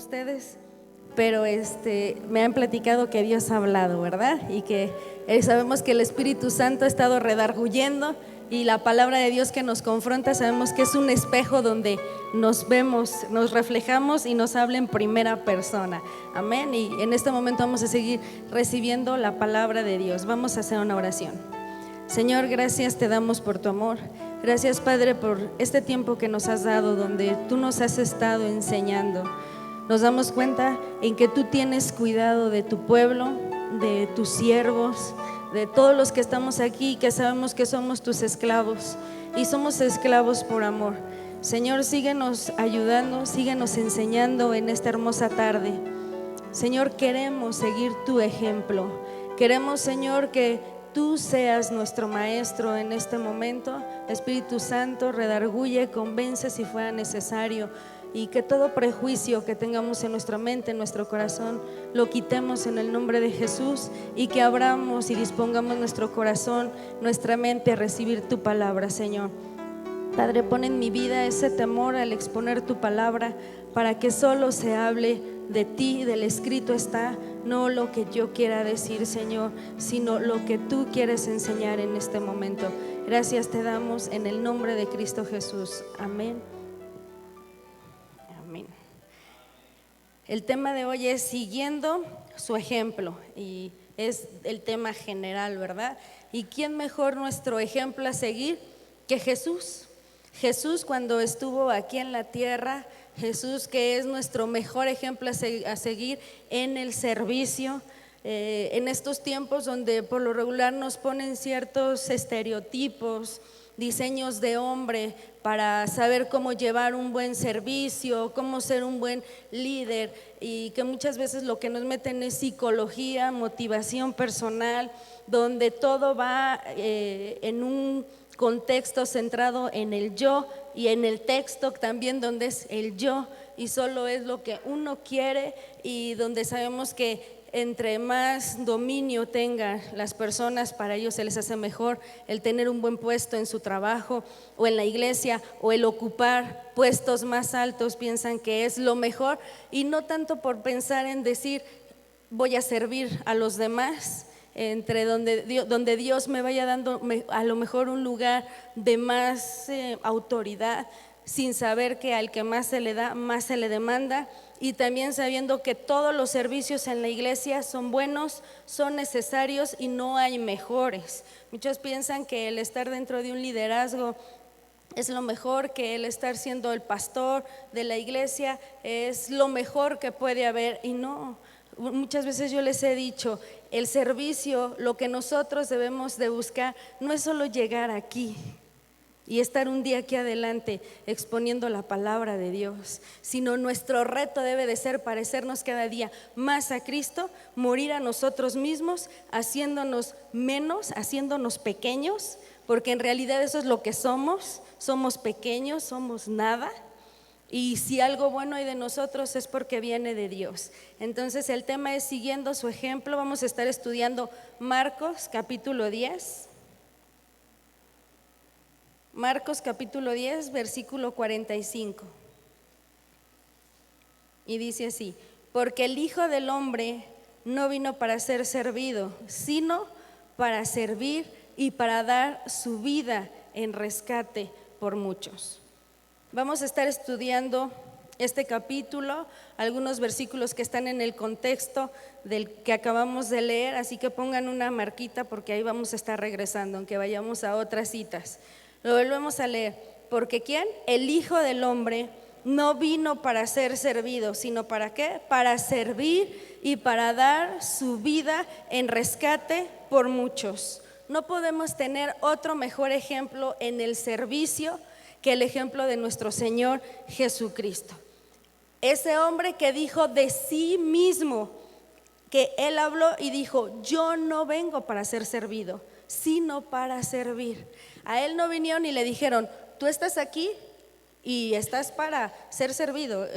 ustedes, pero me han platicado que Dios ha hablado, ¿verdad? Y que sabemos que el Espíritu Santo ha estado redarguyendo, y la palabra de Dios que nos confronta sabemos que es un espejo donde nos vemos, nos reflejamos y nos habla en primera persona. Amén. Y en este momento vamos a seguir recibiendo la palabra de Dios. Vamos a hacer una oración. Señor, gracias te damos por tu amor. Gracias, Padre, por este tiempo que nos has dado, donde tú nos has estado enseñando. Nos damos cuenta en que tú tienes cuidado de tu pueblo, de tus siervos, de todos los que estamos aquí, que sabemos que somos tus esclavos y somos esclavos por amor. Señor, síguenos ayudando, síguenos enseñando en esta hermosa tarde. Señor, queremos seguir tu ejemplo. Queremos, Señor, que tú seas nuestro maestro en este momento. Espíritu Santo, redarguye, convence si fuera necesario, y que todo prejuicio que tengamos en nuestra mente, en nuestro corazón, lo quitemos en el nombre de Jesús, y que abramos y dispongamos nuestro corazón, nuestra mente a recibir tu palabra, Señor. Padre, pon en mi vida ese temor al exponer tu palabra, para que solo se hable de ti, del escrito está, no lo que yo quiera decir, Señor, sino lo que tú quieres enseñar en este momento. Gracias te damos en el nombre de Cristo Jesús. Amén. Amén. El tema de hoy es siguiendo su ejemplo, y es el tema general, ¿verdad? ¿Y quién mejor nuestro ejemplo a seguir que Jesús? Jesús, cuando estuvo aquí en la tierra, Jesús, que es nuestro mejor ejemplo a seguir en el servicio, en estos tiempos donde por lo regular nos ponen ciertos estereotipos, diseños de hombre para saber cómo llevar un buen servicio, cómo ser un buen líder, y que muchas veces lo que nos meten es psicología, motivación personal, donde todo va en un contexto centrado en el yo, y en el texto también donde es el yo y solo es lo que uno quiere, y donde sabemos que entre más dominio tengan las personas, para ellos se les hace mejor el tener un buen puesto en su trabajo o en la iglesia, o el ocupar puestos más altos, piensan que es lo mejor, y no tanto por pensar en decir voy a servir a los demás, entre donde Dios me vaya dando a lo mejor un lugar de más autoridad, sin saber que al que más se le da, más se le demanda, y también sabiendo que todos los servicios en la iglesia son buenos, son necesarios y no hay mejores. Muchos piensan que el estar dentro de un liderazgo es lo mejor, que el estar siendo el pastor de la iglesia es lo mejor que puede haber, y no. Muchas veces yo les he dicho, el servicio, lo que nosotros debemos de buscar no es solo llegar aquí y estar un día aquí adelante exponiendo la palabra de Dios, sino nuestro reto debe de ser parecernos cada día más a Cristo, morir a nosotros mismos, haciéndonos menos, haciéndonos pequeños, porque en realidad eso es lo que somos pequeños, somos nada. Y si algo bueno hay de nosotros es porque viene de Dios. Entonces el tema es siguiendo su ejemplo. Vamos a estar estudiando Marcos capítulo 10. Marcos capítulo 10, versículo 45. Y dice así: porque el Hijo del Hombre no vino para ser servido, sino para servir y para dar su vida en rescate por muchos. Vamos a estar estudiando este capítulo, algunos versículos que están en el contexto del que acabamos de leer, así que pongan una marquita porque ahí vamos a estar regresando, aunque vayamos a otras citas. Lo volvemos a leer. Porque ¿quién? El Hijo del Hombre no vino para ser servido, sino ¿para qué? Para servir y para dar su vida en rescate por muchos. No podemos tener otro mejor ejemplo en el servicio que el ejemplo de nuestro Señor Jesucristo. Ese hombre que dijo de sí mismo, que él habló y dijo: yo no vengo para ser servido, sino para servir. A él no vinieron y le dijeron: tú estás aquí y estás para ser servido,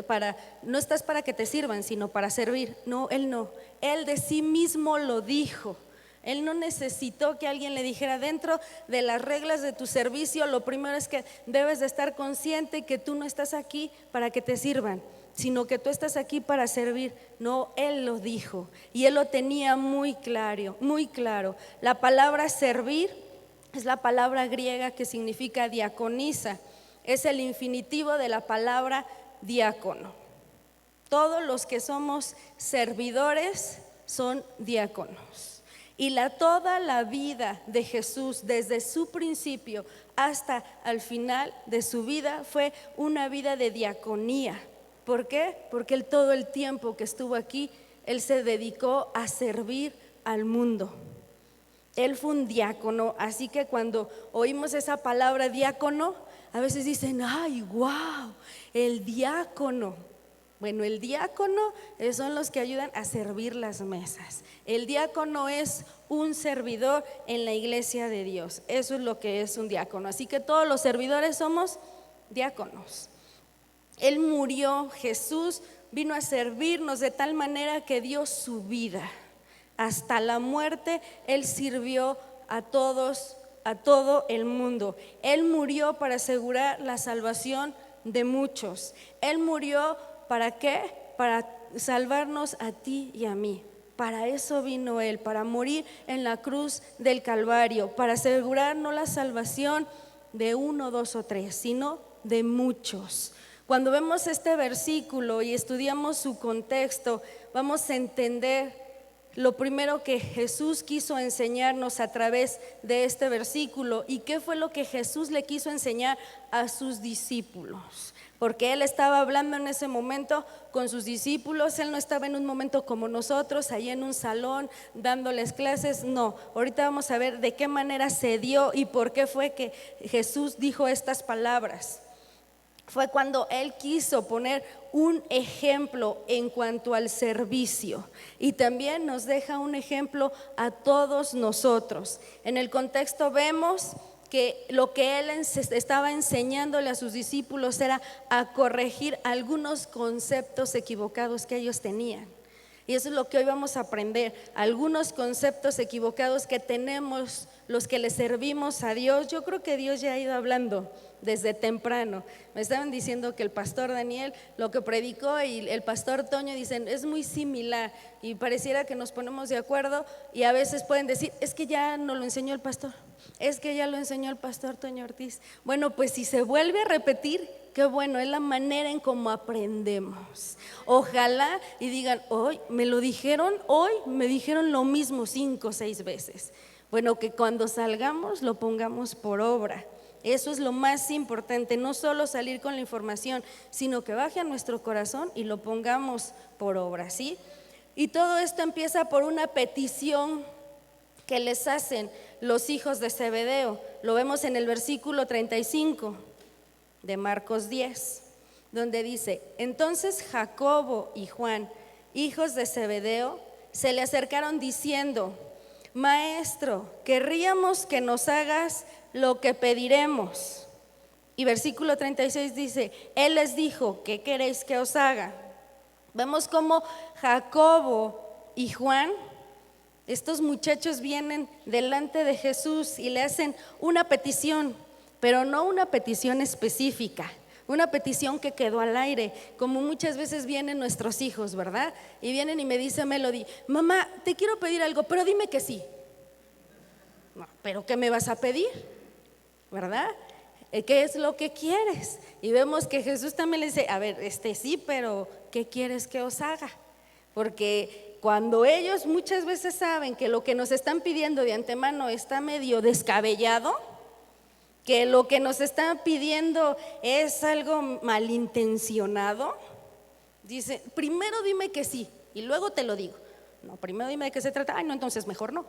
no estás para que te sirvan, sino para servir. No, él de sí mismo lo dijo. Él no necesitó que alguien le dijera: dentro de las reglas de tu servicio, lo primero es que debes de estar consciente que tú no estás aquí para que te sirvan, sino que tú estás aquí para servir. No, Él lo dijo y Él lo tenía muy claro, muy claro. La palabra servir es la palabra griega que significa diaconisa, es el infinitivo de la palabra diácono. Todos los que somos servidores son diáconos. Y toda la vida de Jesús, desde su principio hasta al final de su vida, fue una vida de diaconía. ¿Por qué? Porque Él todo el tiempo que estuvo aquí, Él se dedicó a servir al mundo. Él fue un diácono, así que cuando oímos esa palabra diácono, a veces dicen, ¡ay, wow! El diácono. Bueno, el diácono son los que ayudan a servir las mesas. El diácono es un servidor en la iglesia de Dios. Eso es lo que es un diácono. Así que todos los servidores somos diáconos. Él murió, Jesús vino a servirnos de tal manera que dio su vida. Hasta la muerte Él sirvió a todos, a todo el mundo. Él murió para asegurar la salvación de muchos. Él murió ¿para qué? Para salvarnos a ti y a mí. Para eso vino Él, para morir en la cruz del Calvario, para asegurar no la salvación de uno, dos o tres, sino de muchos. Cuando vemos este versículo y estudiamos su contexto, vamos a entender lo primero que Jesús quiso enseñarnos a través de este versículo. ¿Y qué fue lo que Jesús le quiso enseñar a sus discípulos? Porque Él estaba hablando en ese momento con sus discípulos. Él no estaba en un momento como nosotros, ahí en un salón dándoles clases. No, ahorita vamos a ver de qué manera se dio y por qué fue que Jesús dijo estas palabras. Fue cuando Él quiso poner un ejemplo en cuanto al servicio, y también nos deja un ejemplo a todos nosotros. En el contexto vemos que lo que Él estaba enseñándole a sus discípulos era a corregir algunos conceptos equivocados que ellos tenían. Y eso es lo que hoy vamos a aprender, algunos conceptos equivocados que tenemos los que le servimos a Dios. Yo creo que Dios ya ha ido hablando desde temprano. Me estaban diciendo que el pastor Daniel lo que predicó y el pastor Toño dicen es muy similar, y pareciera que nos ponemos de acuerdo, y a veces pueden decir es que ya no lo enseñó el pastor, es que ya lo enseñó el pastor Toño Ortiz. Bueno, pues si se vuelve a repetir, qué bueno, es la manera en cómo aprendemos. Ojalá y digan, hoy me lo dijeron, hoy me dijeron lo mismo 5 o 6 veces. Bueno, que cuando salgamos lo pongamos por obra. Eso es lo más importante, no solo salir con la información, sino que baje a nuestro corazón y lo pongamos por obra, ¿sí? Y todo esto empieza por una petición que les hacen los hijos de Zebedeo. Lo vemos en el versículo 35 de Marcos 10, donde dice: entonces Jacobo y Juan, hijos de Zebedeo, se le acercaron diciendo: Maestro, querríamos que nos hagas lo que pediremos. Y versículo 36 dice: Él les dijo, ¿qué queréis que os haga? Vemos cómo Jacobo y Juan, estos muchachos, vienen delante de Jesús y le hacen una petición, pero no una petición específica, una petición que quedó al aire, como muchas veces vienen nuestros hijos, ¿verdad? Y vienen y me dice Melody: mamá, te quiero pedir algo, pero dime que sí. No, pero ¿qué me vas a pedir? ¿Verdad? ¿Qué es lo que quieres? Y vemos que Jesús también le dice: a ver, sí, pero ¿qué quieres que os haga? Porque cuando ellos muchas veces saben que lo que nos están pidiendo de antemano está medio descabellado, que lo que nos están pidiendo es algo malintencionado, dice: primero dime que sí y luego te lo digo. No, primero dime de qué se trata. Ay, no, entonces mejor no,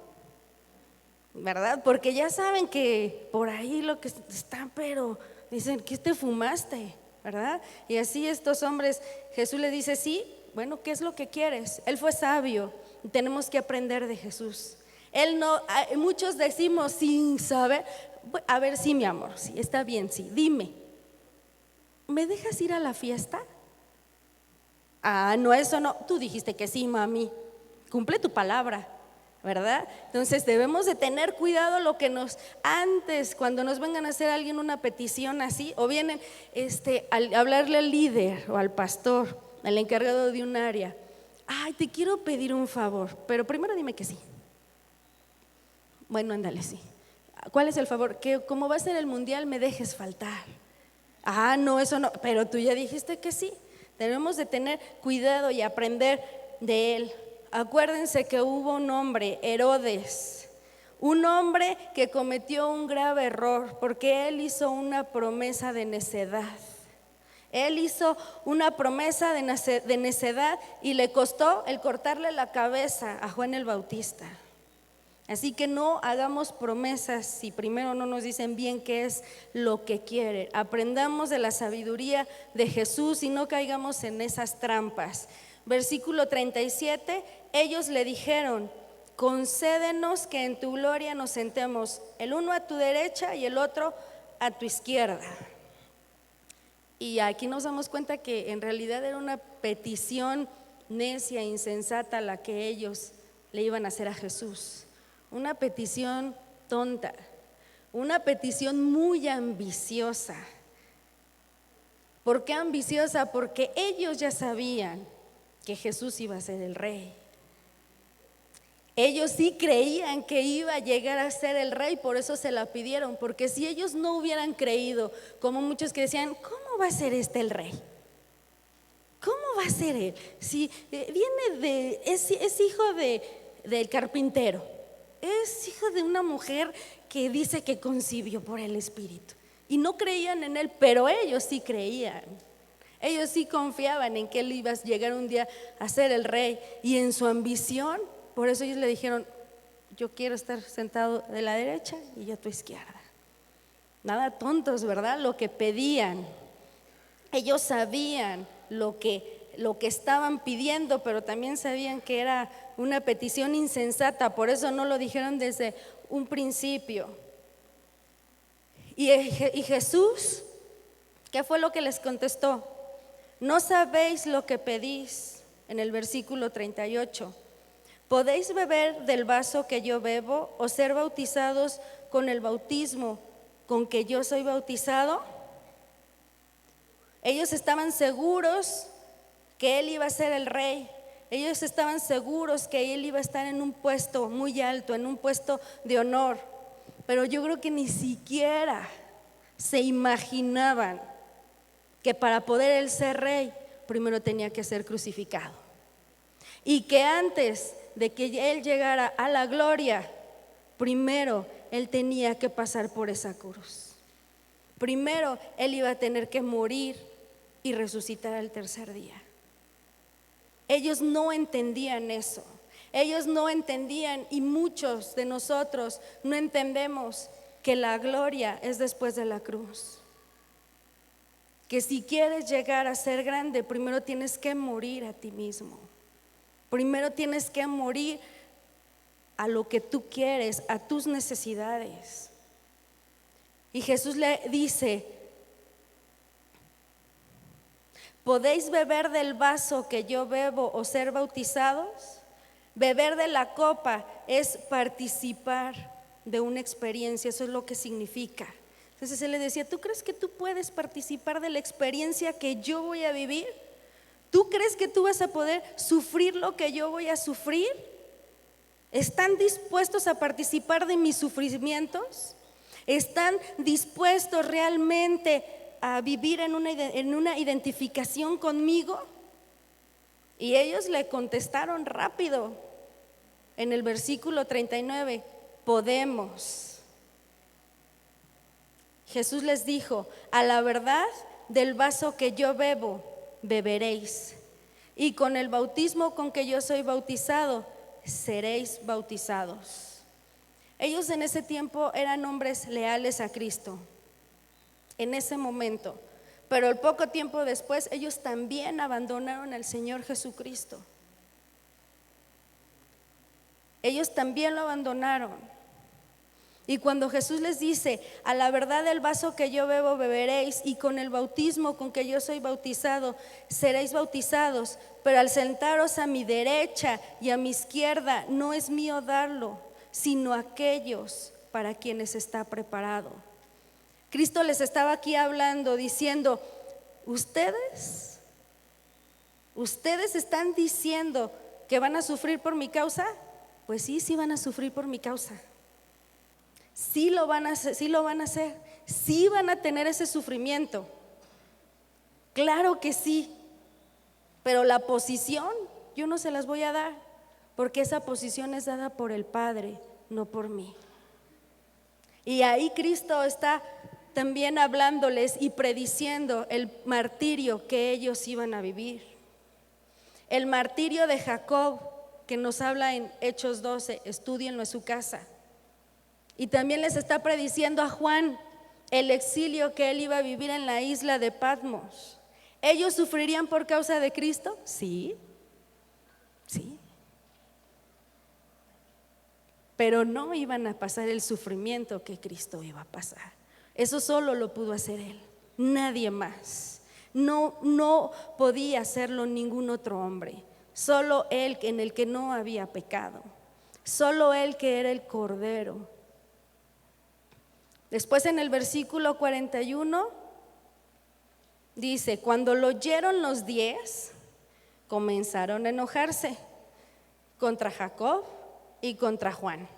¿verdad? Porque ya saben que por ahí lo que están, pero dicen: ¿qué te fumaste? ¿Verdad? Y así estos hombres, Jesús le dice: sí, bueno, ¿qué es lo que quieres? Él fue sabio, tenemos que aprender de Jesús. Él no, muchos decimos sin saber: a ver, sí, mi amor, sí, está bien, sí, dime, ¿me dejas ir a la fiesta? Ah, no, eso no, tú dijiste que sí, mami, cumple tu palabra, ¿verdad? Entonces debemos de tener cuidado lo que antes, cuando nos vengan a hacer alguien una petición así, o vienen a hablarle al líder o al pastor: el encargado de un área: ay, te quiero pedir un favor, pero primero dime que sí. Bueno, ándale, sí. ¿Cuál es el favor? Que como va a ser el mundial me dejes faltar. Ah, no, eso no, pero tú ya dijiste que sí. Tenemos de tener cuidado y aprender de él. Acuérdense que hubo un hombre, Herodes, un hombre que cometió un grave error porque él hizo una promesa de necedad. Él hizo una promesa de necedad y le costó el cortarle la cabeza a Juan el Bautista. Así que no hagamos promesas si primero no nos dicen bien qué es lo que quiere. Aprendamos de la sabiduría de Jesús y no caigamos en esas trampas. Versículo 37, ellos le dijeron: concédenos que en tu gloria nos sentemos, el uno a tu derecha y el otro a tu izquierda. Y aquí nos damos cuenta que en realidad era una petición necia e insensata la que ellos le iban a hacer a Jesús. Una petición tonta, una petición muy ambiciosa. ¿Por qué ambiciosa? Porque ellos ya sabían que Jesús iba a ser el rey. Ellos sí creían que iba a llegar a ser el rey, por eso se la pidieron. Porque si ellos no hubieran creído, como muchos que decían: ¿cómo va a ser este el rey? ¿Cómo va a ser él? Si es hijo del carpintero, es hijo de una mujer que dice que concibió por el Espíritu. Y no creían en él, pero ellos sí creían. Ellos sí confiaban en que él iba a llegar un día a ser el rey. Y en su ambición, por eso ellos le dijeron: yo quiero estar sentado de la derecha y yo a tu izquierda. Nada tontos, ¿verdad? Lo que pedían. Ellos sabían lo que estaban pidiendo, pero también sabían que era una petición insensata. Por eso no lo dijeron desde un principio. Y Jesús, ¿qué fue lo que les contestó? No sabéis lo que pedís. En el versículo 38, ¿podéis beber del vaso que yo bebo o ser bautizados con el bautismo con que yo soy bautizado? Ellos estaban seguros que él iba a ser el rey. Ellos estaban seguros que él iba a estar en un puesto muy alto, en un puesto de honor. Pero yo creo que ni siquiera se imaginaban que para poder él ser rey, primero tenía que ser crucificado. Y que antes de que él llegara a la gloria, primero él tenía que pasar por esa cruz. Primero él iba a tener que morir y resucitar al tercer día. Ellos no entendían eso. Ellos no entendían, y muchos de nosotros no entendemos que la gloria es después de la cruz. Que si quieres llegar a ser grande, primero tienes que morir a ti mismo. Primero tienes que morir a lo que tú quieres, a tus necesidades. Y Jesús le dice: ¿podéis beber del vaso que yo bebo o ser bautizados? Beber de la copa es participar de una experiencia, eso es lo que significa. Entonces él le decía: ¿tú crees que tú puedes participar de la experiencia que yo voy a vivir? ¿Tú crees que tú vas a poder sufrir lo que yo voy a sufrir? ¿Están dispuestos a participar de mis sufrimientos? ¿Están dispuestos realmente a vivir en una identificación conmigo? Y ellos le contestaron rápido. En el versículo 39, podemos. Jesús les dijo: a la verdad, del vaso que yo bebo, beberéis, y con el bautismo con que yo soy bautizado, seréis bautizados. Ellos en ese tiempo eran hombres leales a Cristo, en ese momento. Pero el poco tiempo después, ellos también abandonaron al Señor Jesucristo. Ellos también lo abandonaron. Y cuando Jesús les dice: a la verdad, el vaso que yo bebo beberéis, y con el bautismo con que yo soy bautizado seréis bautizados, pero al sentaros a mi derecha y a mi izquierda, no es mío darlo, sino aquellos para quienes está preparado. Cristo les estaba aquí hablando, diciendo: ustedes ¿Ustedes están diciendo que van a sufrir por mi causa? Pues sí, sí van a sufrir por mi causa. Sí lo van a hacer, sí van a tener ese sufrimiento. Claro que sí, pero la posición yo no se las voy a dar, porque esa posición es dada por el Padre, no por mí. Y ahí Cristo está también hablándoles y prediciendo el martirio que ellos iban a vivir. El martirio de Jacob, que nos habla en Hechos 12, estúdienlo en su casa. Y también les está prediciendo a Juan el exilio que él iba a vivir en la isla de Patmos. ¿Ellos sufrirían por causa de Cristo? Sí, sí. Pero no iban a pasar el sufrimiento que Cristo iba a pasar. Eso solo lo pudo hacer Él, nadie más. No podía hacerlo ningún otro hombre. Solo Él, en el que no había pecado. Solo Él, que era el Cordero. Después en el versículo 41 dice: cuando lo oyeron los 10, comenzaron a enojarse contra Jacob y contra Juan.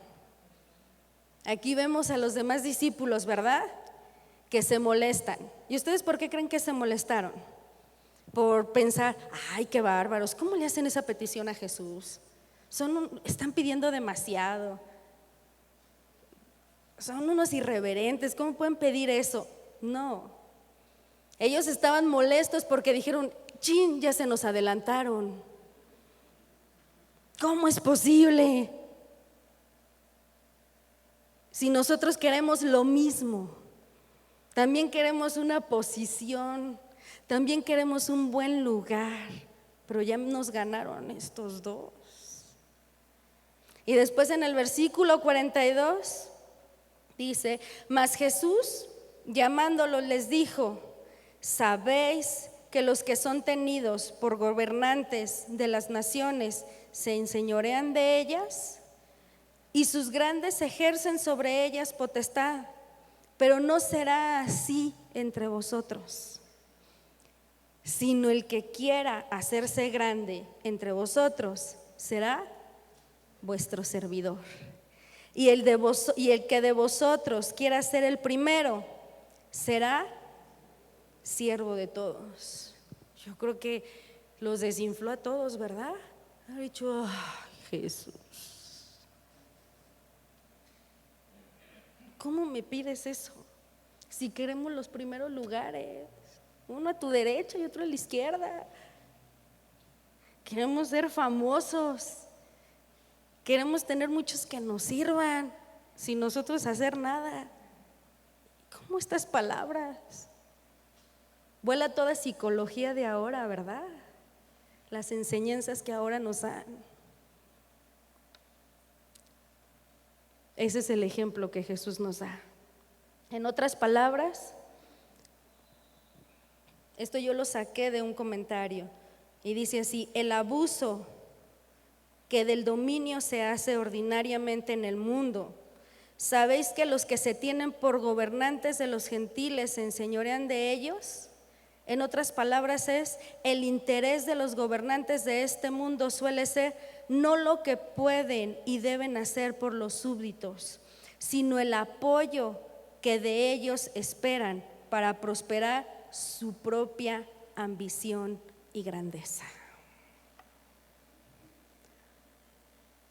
Aquí vemos a los demás discípulos, ¿verdad?, que se molestan. ¿Y ustedes por qué creen que se molestaron? Por pensar: ay, qué bárbaros, ¿cómo le hacen esa petición a Jesús? Están pidiendo demasiado. Son unos irreverentes, ¿cómo pueden pedir eso? No. Ellos estaban molestos porque dijeron: chin, ya se nos adelantaron. ¿Cómo es posible? Si nosotros queremos lo mismo, también queremos una posición, también queremos un buen lugar, pero ya nos ganaron estos dos. Y después en el versículo 42 dice: mas Jesús, llamándolos, les dijo: ¿sabéis que los que son tenidos por gobernantes de las naciones se enseñorean de ellas? Y sus grandes ejercen sobre ellas potestad, pero no será así entre vosotros, sino el que quiera hacerse grande entre vosotros será vuestro servidor. Y el que de vosotros quiera ser el primero será siervo de todos. Yo creo que los desinfló a todos, ¿verdad? Ha dicho: ay, Jesús, ¿cómo me pides eso? Si queremos los primeros lugares, uno a tu derecha y otro a la izquierda. Queremos ser famosos. Queremos tener muchos que nos sirvan sin nosotros hacer nada. ¿Cómo estas palabras? Vuela toda psicología de ahora, ¿verdad? Las enseñanzas que ahora nos dan. Ese es el ejemplo que Jesús nos da. En otras palabras, esto yo lo saqué de un comentario y dice así: el abuso que del dominio se hace ordinariamente en el mundo. ¿Sabéis que los que se tienen por gobernantes de los gentiles se enseñorean de ellos? En otras palabras, es el interés de los gobernantes de este mundo suele ser no lo que pueden y deben hacer por los súbditos, sino el apoyo que de ellos esperan para prosperar su propia ambición y grandeza.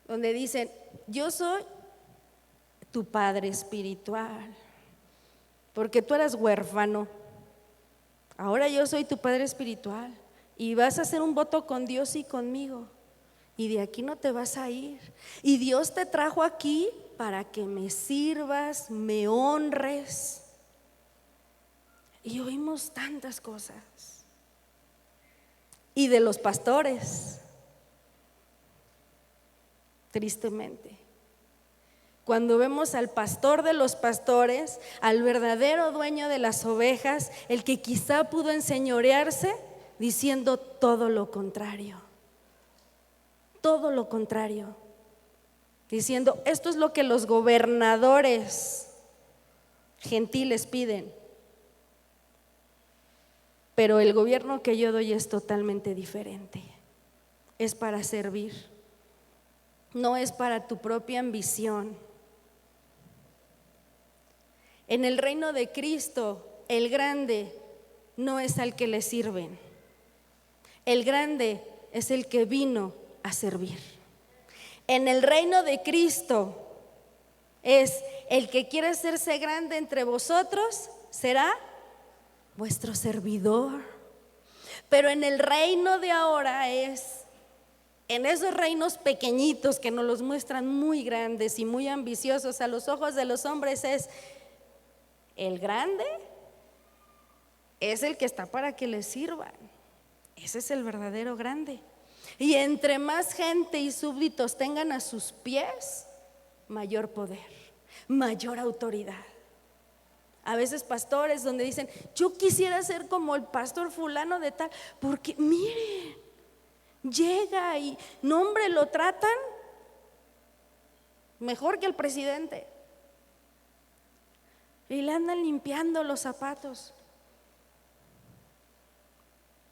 Donde dicen: yo soy tu padre espiritual, porque tú eras huérfano, ahora yo soy tu padre espiritual y vas a hacer un voto con Dios y conmigo, y de aquí no te vas a ir. Y Dios te trajo aquí para que me sirvas, me honres. Y oímos tantas cosas. Y de los pastores, tristemente, cuando vemos al pastor de los pastores, al verdadero dueño de las ovejas, el que quizá pudo enseñorearse, diciendo todo lo contrario, diciendo: esto es lo que los gobernadores gentiles piden. Pero el gobierno que yo doy es totalmente diferente. Es para servir, no es para tu propia ambición. En el reino de Cristo, el grande no es al que le sirven. El grande es el que vino a servir. En el reino de Cristo es el que quiere hacerse grande entre vosotros, será vuestro servidor. Pero en el reino de ahora en esos reinos pequeñitos que nos los muestran muy grandes y muy ambiciosos a los ojos de los hombres, es el grande, es el que está para que le sirvan. Ese es el verdadero grande. Y entre más gente y súbditos tengan a sus pies, mayor poder, mayor autoridad. A veces pastores donde dicen, yo quisiera ser como el pastor fulano de tal, porque miren, llega y no, hombre, lo tratan mejor que el presidente y le andan limpiando los zapatos.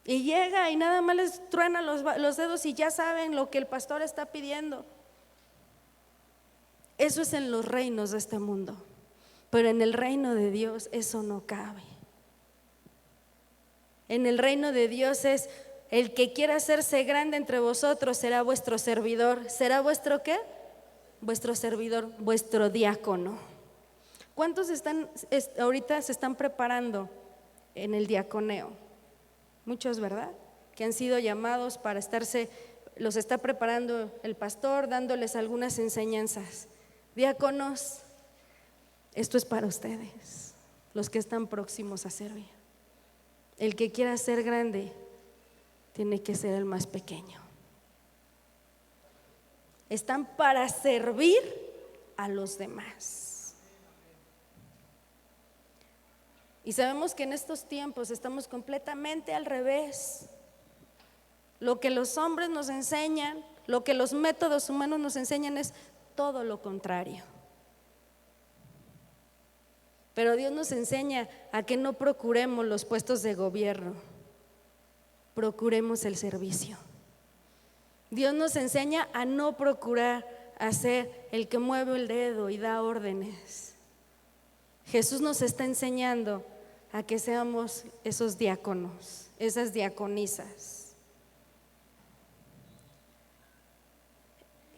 Y llega y nada más les truena los dedos y ya saben lo que el pastor está pidiendo. Eso es en los reinos de este mundo, pero en el reino de Dios eso no cabe. En el reino de Dios es el que quiera hacerse grande entre vosotros será vuestro servidor. ¿Será vuestro qué? Vuestro servidor, vuestro diácono. ¿Cuántos ahorita se están preparando en el diaconeo? Muchos, ¿verdad? Que han sido llamados para los está preparando el pastor, dándoles algunas enseñanzas. Diáconos, esto es para ustedes, los que están próximos a servir. El que quiera ser grande tiene que ser el más pequeño. Están para servir a los demás. Y sabemos que en estos tiempos estamos completamente al revés. Lo que los hombres nos enseñan, lo que los métodos humanos nos enseñan es todo lo contrario. Pero Dios nos enseña a que no procuremos los puestos de gobierno, procuremos el servicio. Dios nos enseña a no procurar hacer el que mueve el dedo y da órdenes. Jesús nos está enseñando a que seamos esos diáconos, esas diaconisas.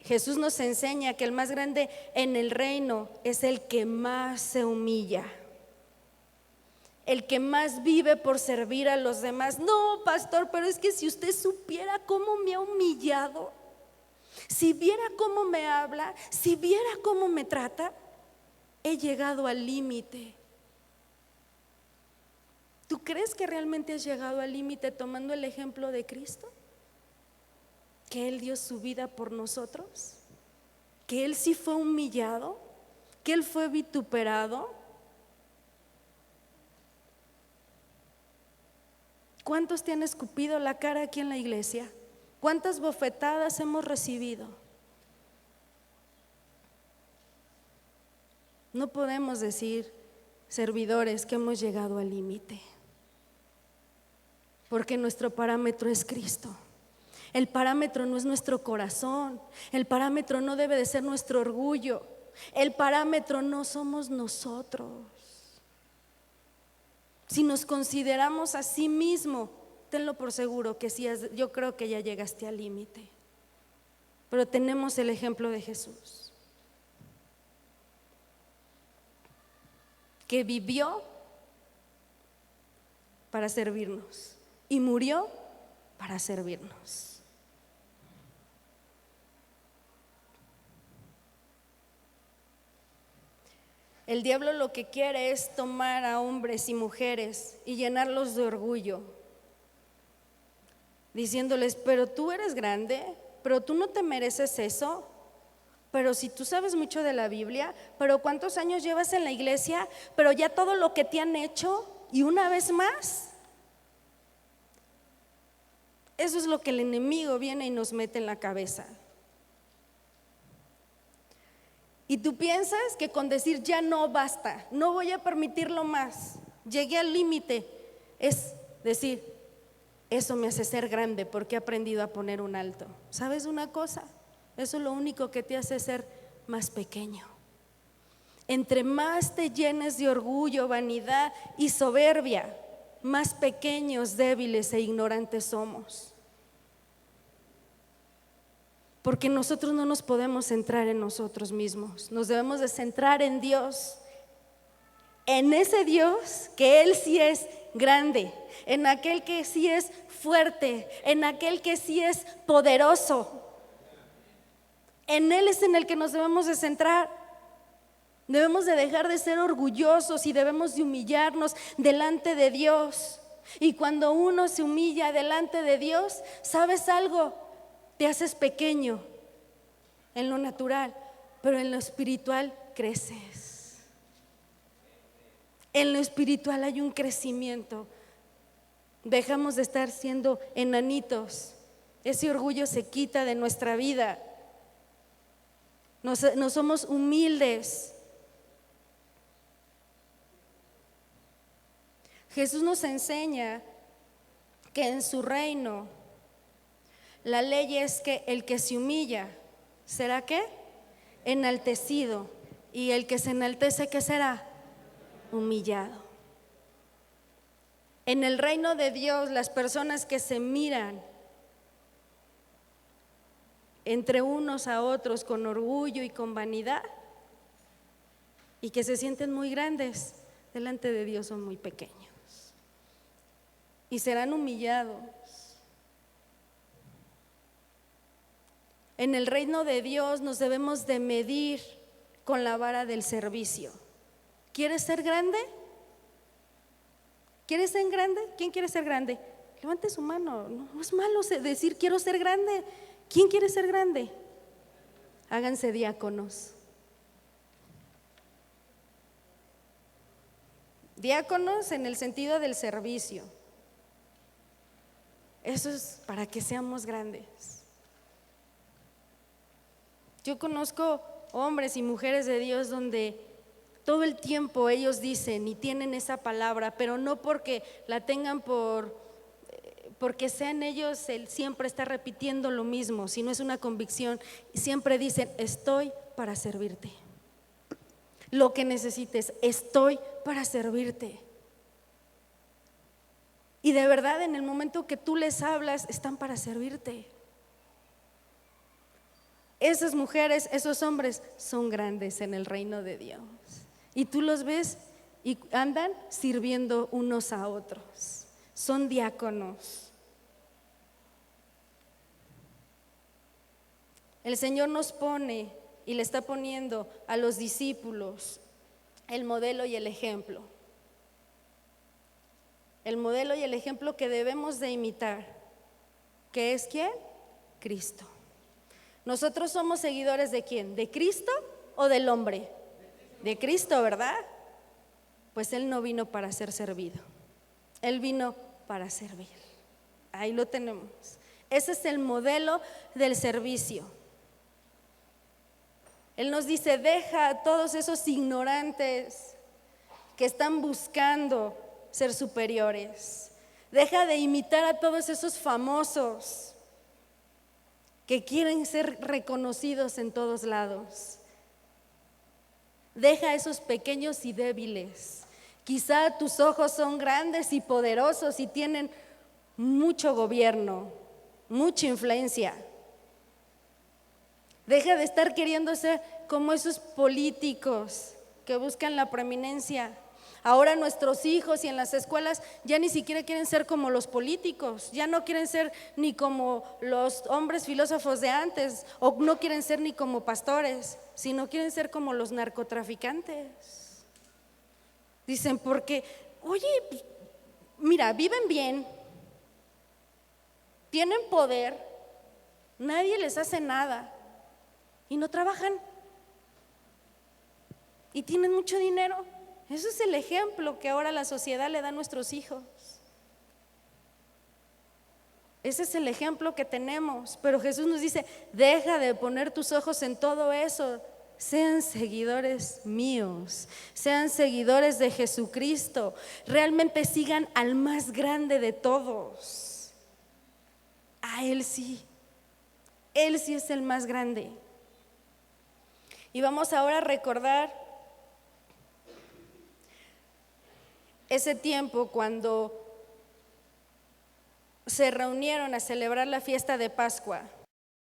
Jesús nos enseña que el más grande en el reino es el que más se humilla, el que más vive por servir a los demás. No, pastor, pero es que si usted supiera cómo me ha humillado, si viera cómo me habla, si viera cómo me trata, he llegado al límite. ¿Tú crees que realmente has llegado al límite tomando el ejemplo de Cristo? Que Él dio su vida por nosotros, que Él sí fue humillado, que Él fue vituperado. ¿Cuántos te han escupido la cara aquí en la iglesia? ¿Cuántas bofetadas hemos recibido? No podemos decir, servidores, que hemos llegado al límite, porque nuestro parámetro es Cristo. El parámetro no es nuestro corazón, el parámetro no debe de ser nuestro orgullo, el parámetro no somos nosotros. Si nos consideramos a sí mismo, tenlo por seguro que sí, yo creo que ya llegaste al límite. Pero tenemos el ejemplo de Jesús, que vivió para servirnos y murió para servirnos. El diablo lo que quiere es tomar a hombres y mujeres y llenarlos de orgullo, diciéndoles, pero tú eres grande, pero tú no te mereces eso, pero si tú sabes mucho de la Biblia, pero cuántos años llevas en la iglesia, pero ya todo lo que te han hecho y una vez más. Eso es lo que el enemigo viene y nos mete en la cabeza. Y tú piensas que con decir ya no basta, no voy a permitirlo más, llegué al límite, es decir, eso me hace ser grande porque he aprendido a poner un alto. ¿Sabes una cosa? Eso es lo único que te hace ser más pequeño. Entre más te llenes de orgullo, vanidad y soberbia, más pequeños, débiles e ignorantes somos. Porque nosotros no nos podemos centrar en nosotros mismos, nos debemos de centrar en Dios, en ese Dios que Él sí es grande, en aquel que sí es fuerte, en aquel que sí es poderoso. En Él es en el que nos debemos de centrar. Debemos de dejar de ser orgullosos y debemos de humillarnos delante de Dios. Y cuando uno se humilla delante de Dios, ¿sabes algo? Te haces pequeño en lo natural, pero en lo espiritual creces. En lo espiritual hay un crecimiento. Dejamos de estar siendo enanitos. Ese orgullo se quita de nuestra vida. No somos humildes. Jesús nos enseña que en su reino la ley es que el que se humilla, ¿será qué? Enaltecido. Y el que se enaltece, ¿qué será? Humillado. En el reino de Dios, las personas que se miran entre unos a otros con orgullo y con vanidad y que se sienten muy grandes, delante de Dios son muy pequeños y serán humillados. En el reino de Dios nos debemos de medir con la vara del servicio. ¿Quieres ser grande? ¿Quieres ser grande? ¿Quién quiere ser grande? Levante su mano. No es malo decir quiero ser grande. ¿Quién quiere ser grande? Háganse diáconos. Diáconos en el sentido del servicio. Eso es para que seamos grandes. Yo conozco hombres y mujeres de Dios donde todo el tiempo ellos dicen y tienen esa palabra, pero no porque la tengan porque sean ellos el siempre está repitiendo lo mismo, sino es una convicción. Siempre dicen, estoy para servirte. Lo que necesites, estoy para servirte. Y de verdad, en el momento que tú les hablas, están para servirte. Esas mujeres, esos hombres son grandes en el reino de Dios. Y tú los ves y andan sirviendo unos a otros. Son diáconos. El Señor nos pone y le está poniendo a los discípulos el modelo y el ejemplo. El modelo y el ejemplo que debemos de imitar. ¿Qué es quién? Cristo. ¿Nosotros somos seguidores de quién? ¿De Cristo o del hombre? De Cristo, ¿verdad? Pues Él no vino para ser servido. Él vino para servir. Ahí lo tenemos. Ese es el modelo del servicio. Él nos dice, deja a todos esos ignorantes que están buscando ser superiores. Deja de imitar a todos esos famosos que quieren ser reconocidos en todos lados. Deja a esos pequeños y débiles. Quizá tus ojos son grandes y poderosos y tienen mucho gobierno, mucha influencia. Deja de estar queriendo ser como esos políticos que buscan la preeminencia. Ahora nuestros hijos y en las escuelas ya ni siquiera quieren ser como los políticos, ya no quieren ser ni como los hombres filósofos de antes, o no quieren ser ni como pastores, sino quieren ser como los narcotraficantes. Dicen, porque, oye, mira, viven bien, tienen poder, nadie les hace nada y no trabajan y tienen mucho dinero. Eso es el ejemplo que ahora la sociedad le da a nuestros hijos. Ese es el ejemplo que tenemos. Pero Jesús nos dice, deja de poner tus ojos en todo eso. sean seguidores míos, sean seguidores de Jesucristo, realmente sigan al más grande de todos. A Él sí es el más grande. Y vamos ahora a recordar ese tiempo cuando se reunieron a celebrar la fiesta de Pascua.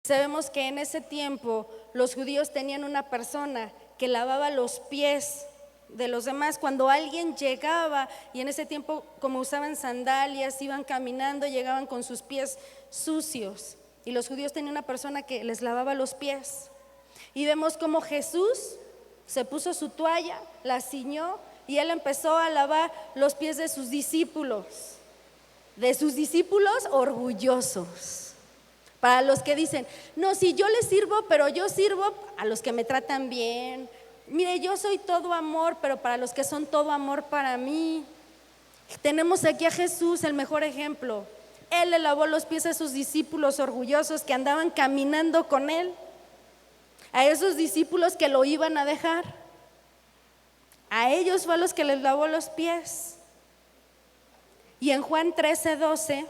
Sabemos que en ese tiempo los judíos tenían una persona que lavaba los pies de los demás. Cuando alguien llegaba, y en ese tiempo como usaban sandalias, iban caminando, llegaban con sus pies sucios, y los judíos tenían una persona que les lavaba los pies. Y vemos como Jesús se puso su toalla, la ciñó, y Él empezó a lavar los pies de sus discípulos orgullosos. Para los que dicen, no, si yo les sirvo, pero yo sirvo a los que me tratan bien. Mire, yo soy todo amor, pero para los que son todo amor para mí. Tenemos aquí a Jesús, el mejor ejemplo. Él le lavó los pies a sus discípulos orgullosos que andaban caminando con Él, a esos discípulos que lo iban a dejar. A ellos fue a los que les lavó los pies. Y en Juan 13:12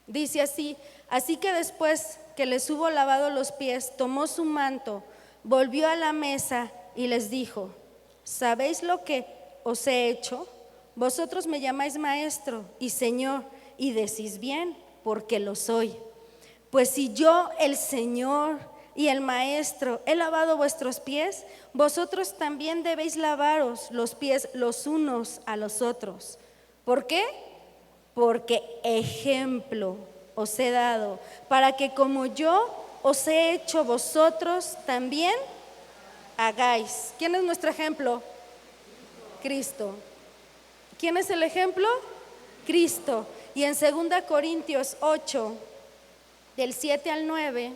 dice así: así que después que les hubo lavado los pies, tomó su manto, volvió a la mesa y les dijo: ¿sabéis lo que os he hecho? Vosotros me llamáis maestro y señor, y decís bien, porque lo soy. Pues si yo, el Señor y el maestro, he lavado vuestros pies, vosotros también debéis lavaros los pies los unos a los otros. ¿Por qué? Porque ejemplo os he dado, para que como yo os he hecho, vosotros también hagáis. ¿Quién es nuestro ejemplo? Cristo. ¿Quién es el ejemplo? Cristo. Y en 2 Corintios 8, del 7 al 9,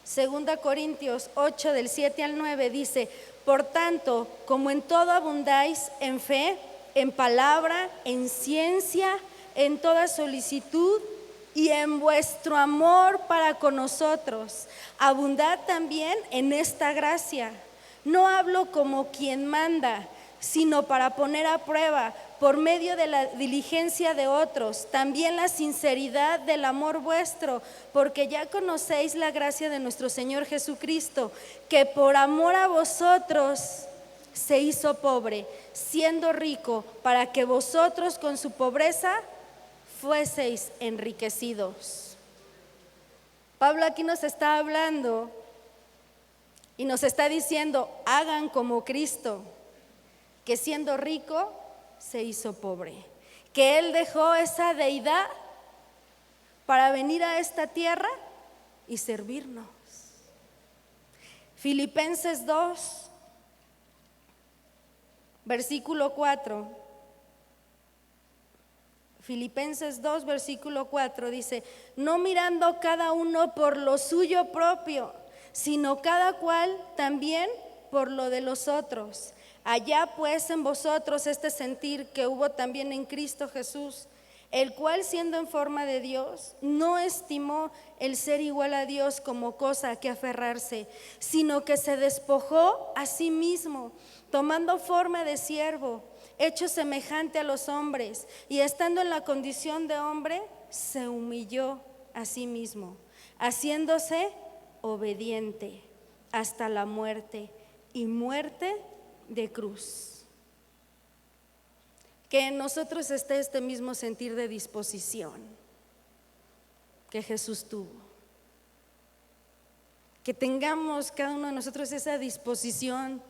2 Corintios 8, del 7 al 9 dice: por tanto, como en todo abundáis en fe, en palabra, en ciencia, en toda solicitud y en vuestro amor para con nosotros, abundad también en esta gracia. No hablo como quien manda, sino para poner a prueba, por medio de la diligencia de otros, también la sinceridad del amor vuestro, porque ya conocéis la gracia de nuestro Señor Jesucristo, que por amor a vosotros se hizo pobre, siendo rico, para que vosotros con su pobreza fueseis enriquecidos. Pablo aquí nos está hablando y nos está diciendo: hagan como Cristo, que siendo rico se hizo pobre, que Él dejó esa deidad para venir a esta tierra y servirnos. Filipenses 2, versículo 4. Filipenses 2, versículo 4 dice: no mirando cada uno por lo suyo propio, sino cada cual también por lo de los otros. Allá pues en vosotros este sentir que hubo también en Cristo Jesús, el cual siendo en forma de Dios, no estimó el ser igual a Dios como cosa a que aferrarse, sino que se despojó a sí mismo, tomando forma de siervo, hecho semejante a los hombres, y estando en la condición de hombre, se humilló a sí mismo, haciéndose obediente hasta la muerte, y muerte de cruz. Que en nosotros esté este mismo sentir de disposición que Jesús tuvo. Que tengamos cada uno de nosotros esa disposición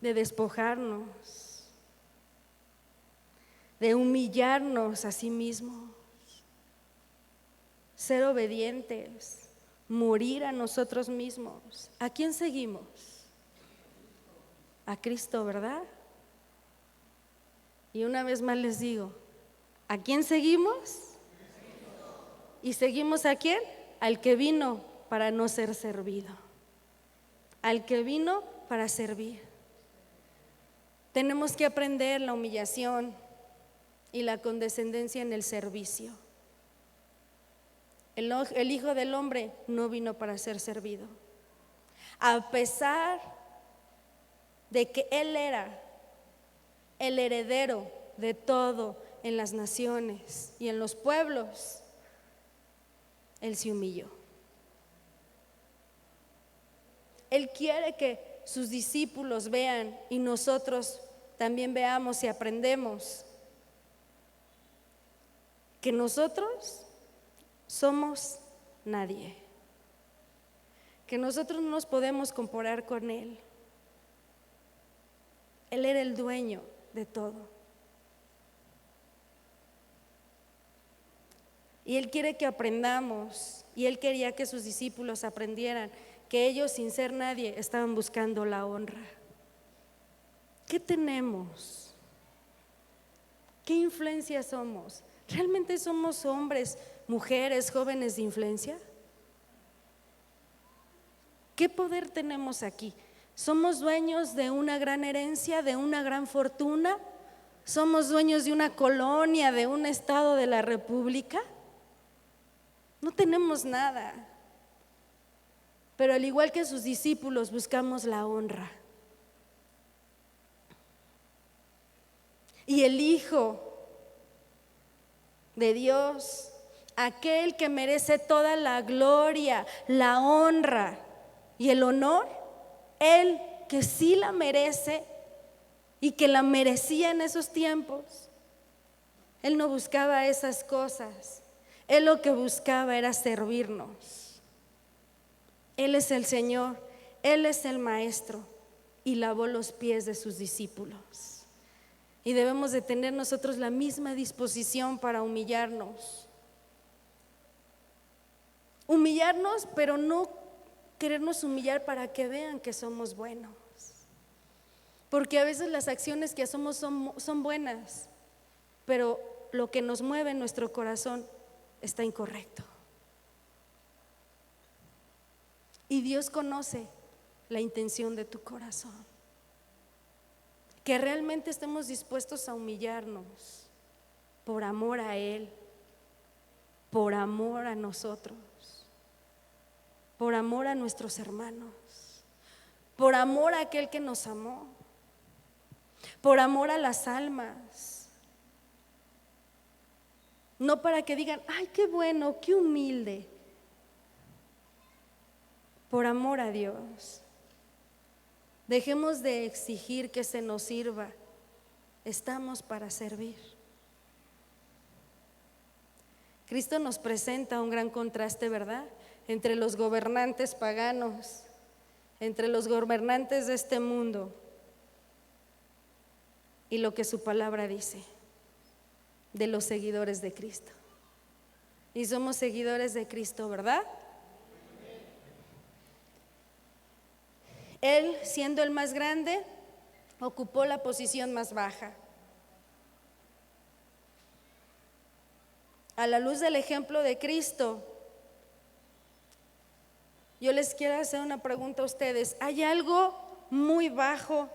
de despojarnos, de humillarnos a sí mismos, ser obedientes, morir a nosotros mismos. ¿A quién seguimos? A Cristo, ¿verdad? Y una vez más les digo, ¿a quién seguimos? ¿Y seguimos a quién? Al que vino para no ser servido, al que vino para servir. Tenemos que aprender la humillación y la condescendencia en el servicio. El Hijo del Hombre no vino para ser servido. a pesar de que Él era el heredero de todo en las naciones y en los pueblos, Él se humilló. Él quiere que sus discípulos vean y nosotros también veamos y aprendemos que nosotros somos nadie, que nosotros no nos podemos comparar con Él. Él era el dueño de todo. Y Él quiere que aprendamos, y Él quería que sus discípulos aprendieran que ellos, sin ser nadie, estaban buscando la honra. ¿Qué tenemos? ¿Qué influencia somos? ¿Realmente somos hombres, mujeres, jóvenes de influencia? ¿Qué poder tenemos aquí? ¿Somos dueños de una gran herencia, de una gran fortuna? ¿Somos dueños de una colonia, de un estado de la república? No tenemos nada. Pero al igual que sus discípulos, buscamos la honra. Y el Hijo de Dios, aquel que merece toda la gloria, la honra y el honor, Él que sí la merece y que la merecía en esos tiempos, Él no buscaba esas cosas. Él lo que buscaba era servirnos. Él es el Señor, Él es el Maestro y lavó los pies de sus discípulos. Y debemos de tener nosotros la misma disposición para humillarnos. Humillarnos, pero no querernos humillar para que vean que somos buenos. Porque a veces las acciones que hacemos son buenas, pero lo que nos mueve en nuestro corazón está incorrecto. Y Dios conoce la intención de tu corazón. Que realmente estemos dispuestos a humillarnos por amor a Él, por amor a nosotros, por amor a nuestros hermanos, por amor a aquel que nos amó, por amor a las almas. No para que digan, ay, qué bueno, qué humilde. Por amor a Dios. Dejemos de exigir que se nos sirva. Estamos para servir. Cristo nos presenta un gran contraste, ¿verdad? Entre los gobernantes paganos, entre los gobernantes de este mundo y lo que su palabra dice de los seguidores de Cristo. Y somos seguidores de Cristo, ¿verdad? Él, siendo el más grande, ocupó la posición más baja. A la luz del ejemplo de Cristo, yo les quiero hacer una pregunta a ustedes. ¿Hay algo muy bajo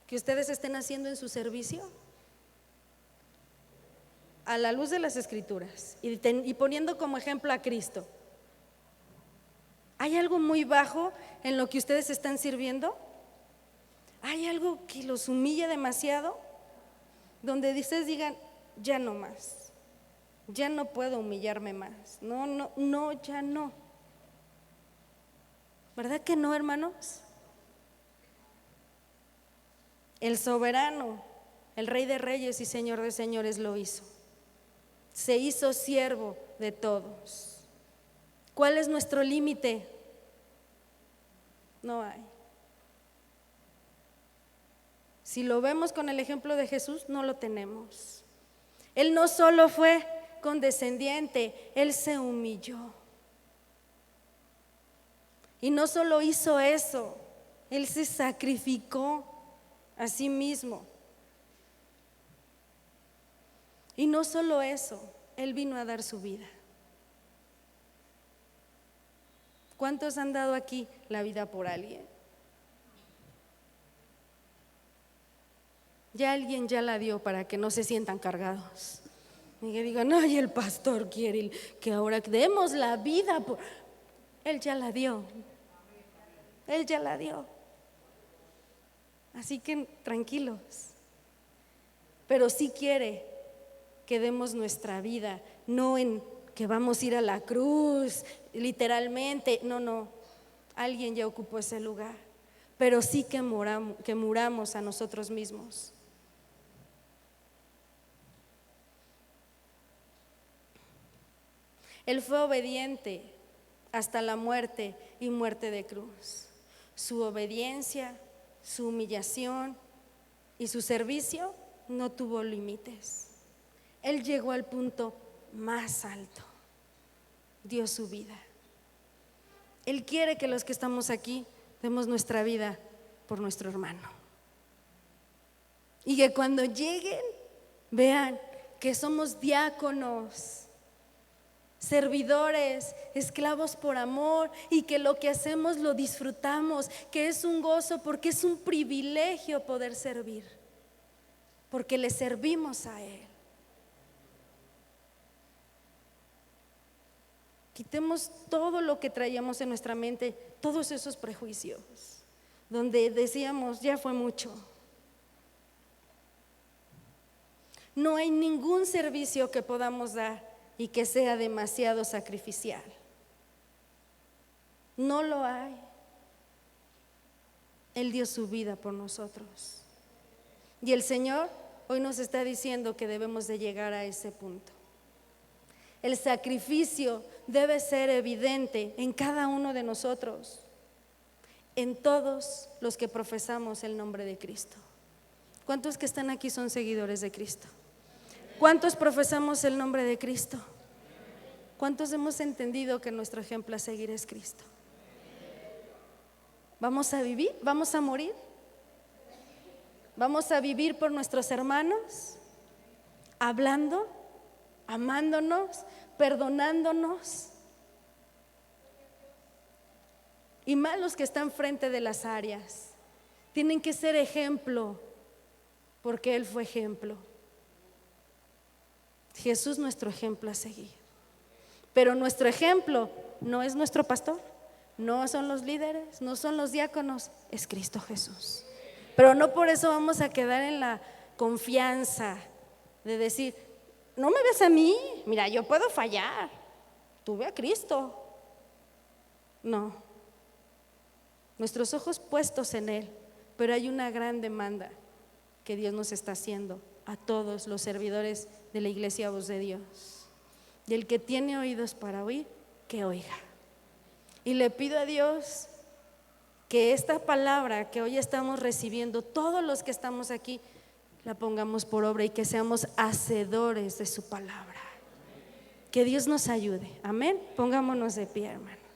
que ustedes estén haciendo en su servicio? A la luz de las Escrituras y poniendo como ejemplo a Cristo, ¿hay algo muy bajo en lo que ustedes están sirviendo? ¿Hay algo que los humilla demasiado? Donde ustedes digan, ya no más, ya no puedo humillarme más. No, ya no. ¿Verdad que no, hermanos? El soberano, el Rey de Reyes y Señor de Señores lo hizo. Se hizo siervo de todos. ¿Cuál es nuestro límite? No hay. Si lo vemos con el ejemplo de Jesús, no lo tenemos. Él no solo fue condescendiente, Él se humilló. Y no solo hizo eso, Él se sacrificó a sí mismo. Y no solo eso, Él vino a dar su vida. ¿Cuántos han dado aquí la vida por alguien? Ya alguien ya la dio para que no se sientan cargados. Y que digan, ay, el pastor quiere que ahora demos la vida por... Él ya la dio. Él ya la dio. Así que tranquilos. Pero sí quiere que demos nuestra vida, no en que vamos a ir a la cruz, literalmente, no. Alguien ya ocupó ese lugar, pero sí que muramos a nosotros mismos. Él fue obediente hasta la muerte y muerte de cruz. Su obediencia, su humillación y su servicio no tuvo límites. Él llegó al punto más alto, dio su vida. Él quiere que los que estamos aquí demos nuestra vida por nuestro hermano. Y que cuando lleguen vean que somos diáconos, servidores, esclavos por amor, y que lo que hacemos lo disfrutamos, que es un gozo porque es un privilegio poder servir, porque le servimos a Él. Quitemos todo lo que traíamos en nuestra mente, todos esos prejuicios, donde decíamos, ya fue mucho. No hay ningún servicio que podamos dar y que sea demasiado sacrificial. No lo hay. Él dio su vida por nosotros. Y el Señor hoy nos está diciendo que debemos de llegar a ese punto. El sacrificio debe ser evidente en cada uno de nosotros, en todos los que profesamos el nombre de Cristo. ¿Cuántos que están aquí son seguidores de Cristo? ¿Cuántos profesamos el nombre de Cristo? ¿Cuántos hemos entendido que nuestro ejemplo a seguir es Cristo? ¿Vamos a vivir? ¿Vamos a morir? ¿Vamos a vivir por nuestros hermanos? ¿Hablando? ¿Amándonos? ¿Perdonándonos? Y más los que están frente de las áreas. Tienen que ser ejemplo, porque Él fue ejemplo. Jesús nuestro ejemplo a seguir. Pero nuestro ejemplo no es nuestro pastor, no son los líderes, no son los diáconos, es Cristo Jesús. Pero no por eso vamos a quedar en la confianza de decir, no me ves a mí, mira, yo puedo fallar, tú ve a Cristo. No, nuestros ojos puestos en Él, pero hay una gran demanda que Dios nos está haciendo a todos los servidores de la iglesia Voz de Dios. Y el que tiene oídos para oír, que oiga. Y le pido a Dios que esta palabra que hoy estamos recibiendo, todos los que estamos aquí, la pongamos por obra y que seamos hacedores de su palabra. Que Dios nos ayude. Amén. Pongámonos de pie, hermano.